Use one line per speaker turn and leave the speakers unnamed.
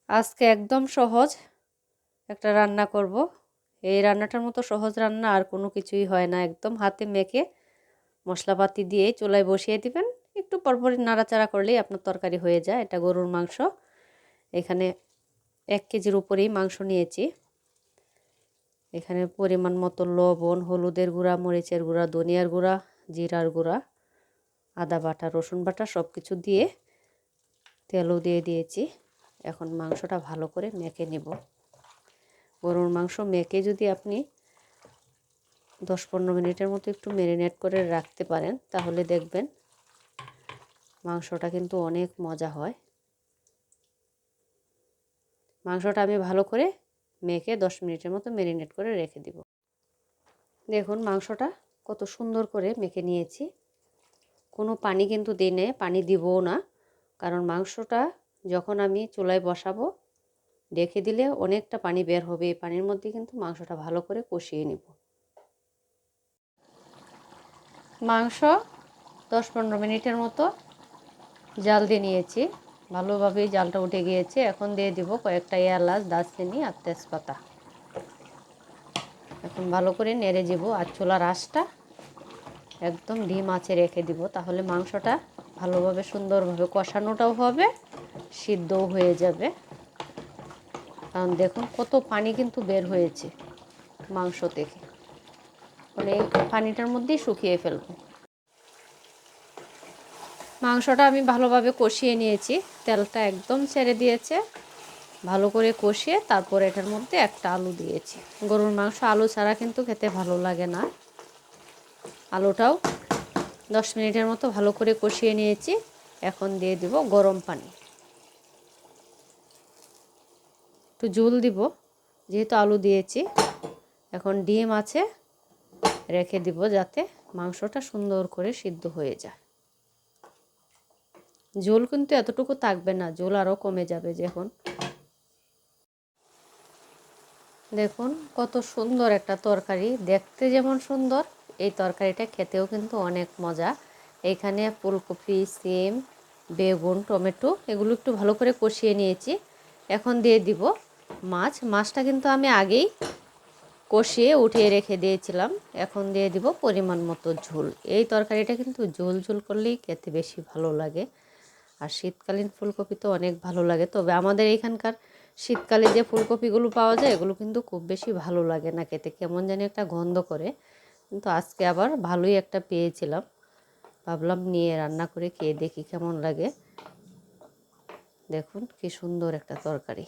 আজকে একদম সহজ একটা রান্না করব। এই রান্নাটার মতো সহজ রান্না আর কোনো কিছুই হয় না। একদম হাতে মেখে মশলাপাতি দিয়ে চুলায় বসিয়ে দিবেন, একটু পরপরই নাড়াচাড়া করলেই আপনার তরকারি হয়ে যায়। এটা গরুর মাংস। এখানে 1 কেজির উপরেই মাংস নিয়েছি। এখানে পরিমাণ মতো লবণ, হলুদের গুঁড়া, মরিচের গুঁড়া, ধনিয়ার গুঁড়া, জিরার গুঁড়া, আদা বাটা, রসুন বাটা সব কিছু দিয়ে তেলও দিয়ে দিয়েছি। এখন মাংসটা ভালো করে মেখে নিব। গরুর মাংস মেখে যদি আপনি 10-15 মিনিটের মতো একটু ম্যারিনেট করে রাখতে পারেন, তাহলে দেখবেন মাংসটা কিন্তু অনেক মজা হয়। মাংসটা আমি ভালো করে মেখে 10 মিনিটের মতো ম্যারিনেট করে রেখে দিব। দেখুন মাংসটা কত সুন্দর করে মেখে নিয়েছি। কোনো পানি কিন্তু দিই না, পানি দিবও না, কারণ মাংসটা যখন আমি চুলায় বসাবো রেখে দিলে অনেকটা পানি বের হবে। এই পানির মধ্যে কিন্তু মাংসটা ভালো করে কষিয়ে নিব। মাংস 10-15 মিনিটের মতো জাল দিয়ে নিয়েছি, ভালোভাবেই জালটা উঠে গিয়েছে। এখন দিয়ে দিব কয়েকটা এলাচ, দারচিনি আর তেজপাতা। এখন ভালো করে নেড়ে দিব আর চুলার আঁচটা একদম ডিম আঁচে রেখে দিব, তাহলে মাংসটা ভালোভাবে সুন্দরভাবে কষানোটাও হবে, সিদ্ধও হয়ে যাবে। কারণ দেখুন কত পানি কিন্তু বের হয়েছে মাংস থেকে, মানে এই পানিটার মধ্যেই শুকিয়ে ফেলবো। মাংসটা আমি ভালোভাবে কষিয়ে নিয়েছি, তেলটা একদম ছেড়ে দিয়েছে। ভালো করে কষিয়ে তারপর এটার মধ্যে একটা আলু দিয়েছি। গরুর মাংস আলু ছাড়া কিন্তু খেতে ভালো লাগে না। আলুটাও 10 মিনিটের মতো ভালো করে কষিয়ে নিয়েছি। এখন দিয়ে দিব গরম পানি, একটু ঝোল দিব যেহেতু আলু দিয়েছি। এখন ডিম আছে রেখে দিব যাতে মাংসটা সুন্দর করে সিদ্ধ হয়ে যায়। ঝোল কিন্তু এতটুকু থাকবে না, ঝোল আরও কমে যাবে। যখন দেখুন কত সুন্দর একটা তরকারি, দেখতে যেমন সুন্দর এই তরকারিটা খেতেও কিন্তু অনেক মজা। এইখানে ফুলকপি, সিম, বেগুন, টমেটো এগুলো একটু ভালো করে কষিয়ে নিয়েছি। এখন দিয়ে দিব মাছটা কিন্তু আমি আগেই কষিয়ে উঠিয়ে রেখে দিয়েছিলাম। এখন দিয়ে দিব পরিমাণ মতো ঝোল। এই তরকারিটা কিন্তু ঝোল ঝোল করলেই খেতে বেশি ভালো লাগে। আর শীতকালীন ফুলকপি তো অনেক ভালো লাগে, তবে আমাদের এখানকার শীতকালে যে ফুলকপিগুলো পাওয়া যায় এগুলো কিন্তু খুব বেশি ভালো লাগে না খেতে, কেমন জানি একটা গন্ধ করে। কিন্তু আজকে আবার ভালোই একটা পেয়েছিলাম, ভাবলাম নিয়ে রান্না করে খেয়ে দেখি কেমন লাগে। দেখুন কি সুন্দর একটা তরকারি।